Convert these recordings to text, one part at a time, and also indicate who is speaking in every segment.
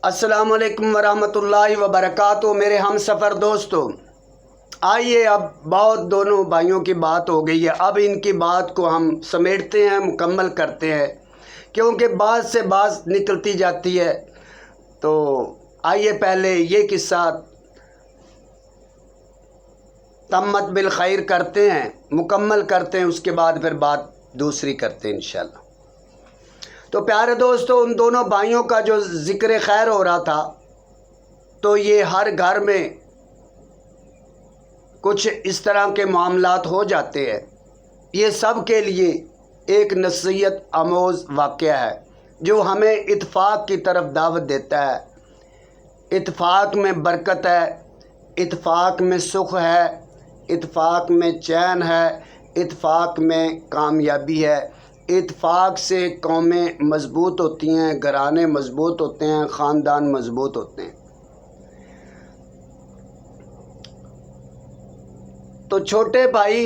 Speaker 1: अस्सलाम वालेकुम वरहमतुल्लाहि वबरकातुहू। मेरे हम सफ़र दोस्तों, आइए अब बहुत दोनों भाइयों की बात हो गई है, अब इनकी बात को हम समेटते हैं, मुकम्मल करते हैं, क्योंकि बात से बात निकलती जाती है। तो आइए पहले ये किस्सा तम्मत बिल खैर करते हैं, मुकम्मल करते हैं, उसके बाद फिर बात दूसरी करते हैं इंशाल्लाह। तो प्यारे दोस्तों, उन दोनों भाइयों का जो ज़िक्र खैर हो रहा था, तो ये हर घर में कुछ इस तरह के मामलात हो जाते हैं। ये सब के लिए एक नसीहत आमोज़ वाक़या है जो हमें इत्फाक़ की तरफ दावत देता है। इत्फाक़ में बरकत है, इत्फाक़ में सुख है, इत्फाक़ में चैन है, इत्फाक़ में कामयाबी है। इत्फाक़ से कौमें मज़बूत होती हैं, घराने मज़बूत होते हैं, ख़ानदान मज़बूत होते हैं। तो छोटे भाई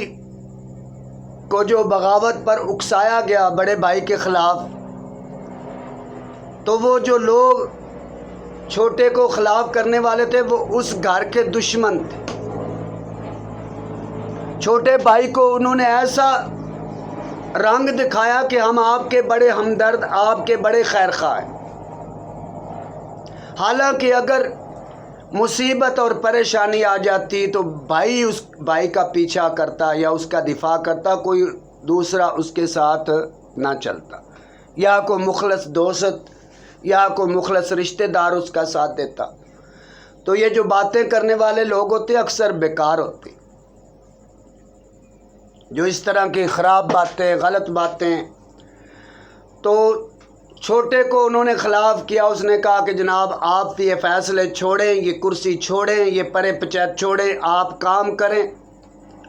Speaker 1: को जो बगावत पर उकसाया गया बड़े भाई के ख़िलाफ़, तो वो जो लोग छोटे को ख़िलाफ़ करने वाले थे वो उस घर के दुश्मन थे। छोटे भाई को उन्होंने ऐसा रंग दिखाया कि हम आपके बड़े हमदर्द, आपके बड़े खैर ख़्वाह हैं। हालांकि अगर मुसीबत और परेशानी आ जाती तो भाई उस भाई का पीछा करता या उसका दिफा करता, कोई दूसरा उसके साथ ना चलता, या कोई मुखलस दोस्त या कोई मुखलस रिश्तेदार उसका साथ देता। तो ये जो बातें करने वाले लोग होते अक्सर बेकार होते, जो इस तरह की ख़राब बातें, गलत बातें। तो छोटे को उन्होंने ख़िलाफ़ किया। उसने कहा कि जनाब आप ये फ़ैसले छोड़ें, ये कुर्सी छोड़ें, ये परे पंचायत छोड़ें, आप काम करें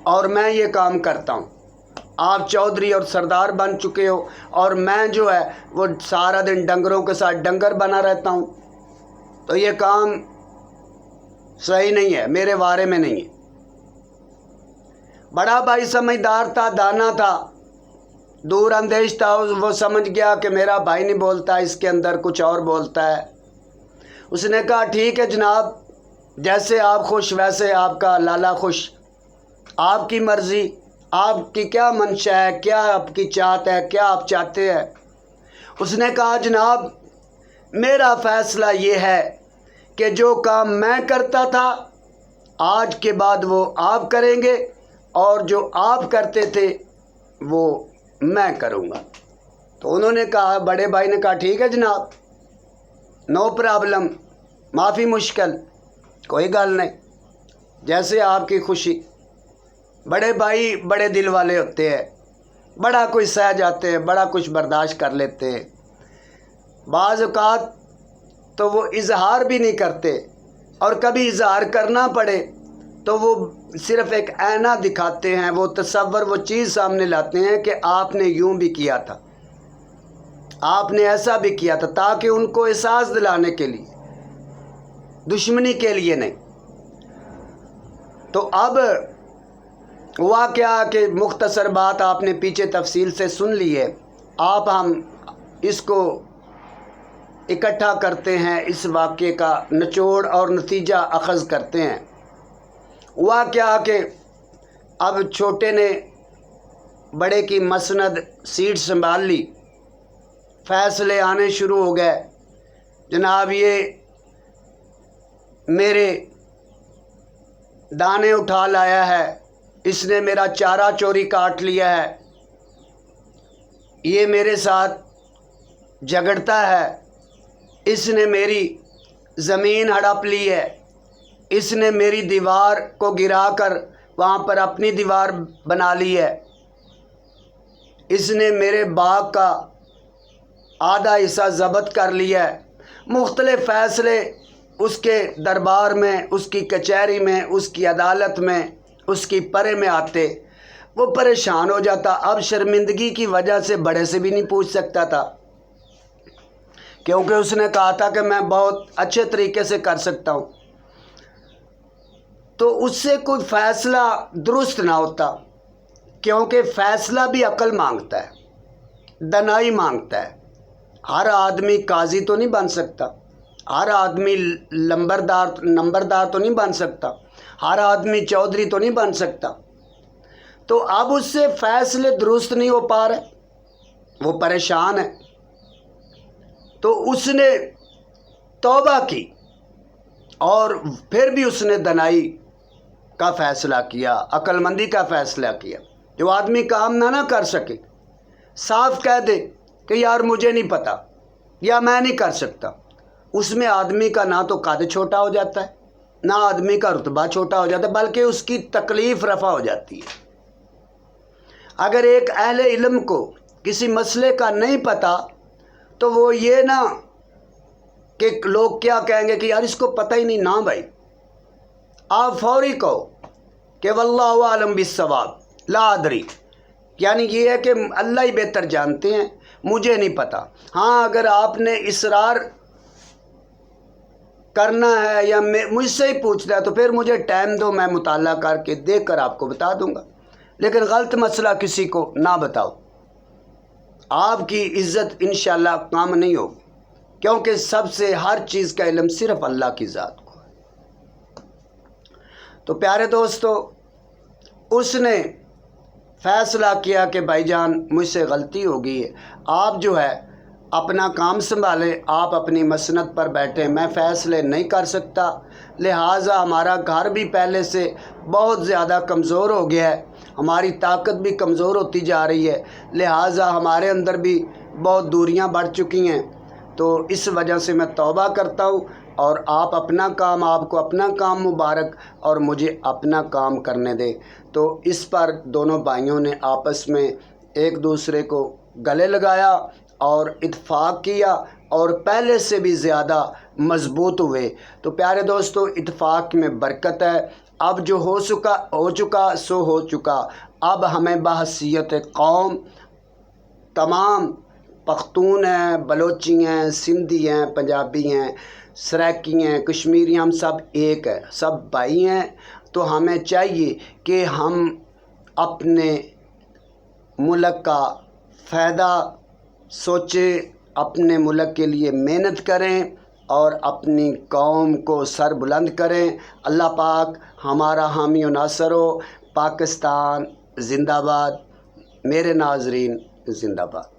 Speaker 1: और मैं ये काम करता हूँ। आप चौधरी और सरदार बन चुके हो और मैं जो है वो सारा दिन डंगरों के साथ डंगर बना रहता हूँ, तो ये काम सही नहीं है, मेरे वारे में नहीं है। बड़ा भाई समझदार था, दाना था, दूर अंदेश था। वो समझ गया कि मेरा भाई नहीं बोलता, इसके अंदर कुछ और बोलता है। उसने कहा ठीक है जनाब, जैसे आप खुश वैसे आपका लाला खुश, आपकी मर्ज़ी, आपकी क्या मंशा है, क्या आपकी चाहत है, क्या आप चाहते हैं। उसने कहा जनाब मेरा फ़ैसला ये है कि जो काम मैं करता था आज के बाद वो आप करेंगे और जो आप करते थे वो मैं करूँगा। तो उन्होंने कहा, बड़े भाई ने कहा ठीक है जनाब, नो प्रॉब्लम, माफ़ी मुश्किल, कोई गल नहीं, जैसे आपकी खुशी। बड़े भाई बड़े दिल वाले होते हैं, बड़ा कुछ सह जाते हैं, बड़ा कुछ बर्दाश्त कर लेते हैं। बाज़ औक़ात तो वो इजहार भी नहीं करते, और कभी इजहार करना पड़े तो वो सिर्फ़ एक ऐना दिखाते हैं, वो तसव्वुर, वो चीज़ सामने लाते हैं कि आपने यूं भी किया था, आपने ऐसा भी किया था, ताकि उनको एहसास दिलाने के लिए, दुश्मनी के लिए नहीं। तो अब हुआ क्या कि मुख्तसर बात आपने पीछे तफसील से सुन ली है, आप हम इसको इकट्ठा करते हैं, इस वाक़े का निचोड़ और नतीजा अख़ज़ करते हैं। हुआ क्या कि अब छोटे ने बड़े की मसनद सीट संभाल ली, फ़ैसले आने शुरू हो गए। जनाब ये मेरे दाने उठा लाया है, इसने मेरा चारा चोरी काट लिया है, ये मेरे साथ झगड़ता है, इसने मेरी ज़मीन हड़प ली है, इसने मेरी दीवार को गिराकर वहाँ पर अपनी दीवार बना ली है, इसने मेरे बाग का आधा हिस्सा ज़ब्त कर लिया है। मुख्तलिफ़ फ़ैसले उसके दरबार में, उसकी कचहरी में, उसकी अदालत में, उसकी परे में आते, वो परेशान हो जाता। अब शर्मिंदगी की वजह से बड़े से भी नहीं पूछ सकता था, क्योंकि उसने कहा था कि मैं बहुत अच्छे तरीके से कर सकता हूँ। तो उससे कोई फ़ैसला दुरुस्त ना होता, क्योंकि फ़ैसला भी अक्ल मांगता है, दनाई मांगता है। हर आदमी काजी तो नहीं बन सकता, हर आदमी नंबरदार तो नहीं बन सकता, हर आदमी चौधरी तो नहीं बन सकता। तो अब उससे फैसले दुरुस्त नहीं हो पा रहे, वो परेशान है। तो उसने तौबा की और फिर भी उसने दनाई का फ़ैसला किया, अक्लमंदी का फ़ैसला किया। जो आदमी काम ना कर सके, साफ कह दे कि यार मुझे नहीं पता या मैं नहीं कर सकता, उसमें आदमी का ना तो कद छोटा हो जाता है, ना आदमी का रुतबा छोटा हो जाता है, बल्कि उसकी तकलीफ़ रफ़ा हो जाती है। अगर एक अहले इल्म को किसी मसले का नहीं पता तो वो ये ना कि लोग क्या कहेंगे कि यार इसको पता ही नहीं, ना भाई, आप फौरी कहो कि वल्लाहु आलम बिस्सवाब ला अदरी, यानी ये है कि अल्लाह ही बेहतर जानते हैं, मुझे नहीं पता। हाँ, अगर आपने इसरार करना है या मुझसे ही पूछना है तो फिर मुझे टाइम दो, मैं मुताला करके देख कर आपको बता दूंगा, लेकिन गलत मसला किसी को ना बताओ, आपकी इज़्ज़त इंशाअल्लाह काम नहीं होगी, क्योंकि सबसे हर चीज़ का इल्म सिर्फ अल्लाह की ज़ात को है। तो प्यारे दोस्तों, उसने फ़ैसला किया कि भाईजान मुझसे गलती हो गई है, आप जो है अपना काम संभालें, आप अपनी मसनद पर बैठें, मैं फ़ैसले नहीं कर सकता, लिहाजा हमारा घर भी पहले से बहुत ज़्यादा कमज़ोर हो गया है, हमारी ताकत भी कमज़ोर होती जा रही है, लिहाजा हमारे अंदर भी बहुत दूरियां बढ़ चुकी हैं। तो इस वजह से मैं तौबा करता हूँ और आप अपना काम, आपको अपना काम मुबारक और मुझे अपना काम करने दें। तो इस पर दोनों भाइयों ने आपस में एक दूसरे को गले लगाया और इत्फाक किया और पहले से भी ज़्यादा मजबूत हुए। तो प्यारे दोस्तों, इत्फाक में बरकत है। अब जो हो चुका सो हो चुका। अब हमें बहसीयत कौम तमाम पख्तून हैं, बलोची हैं, सिंधी हैं, पंजाबी हैं, सराइकी हैं, कश्मीरी, हम सब एक है, सब भाई हैं। तो हमें चाहिए कि हम अपने मुल्क का फ़ायदा सोचें, अपने मुल्क के लिए मेहनत करें और अपनी कौम को सर बुलंद करें। अल्लाह पाक हमारा हामी व नासर हो। पाकिस्तान ज़िंदाबाद। मेरे नाज़रीन ज़िंदाबाद।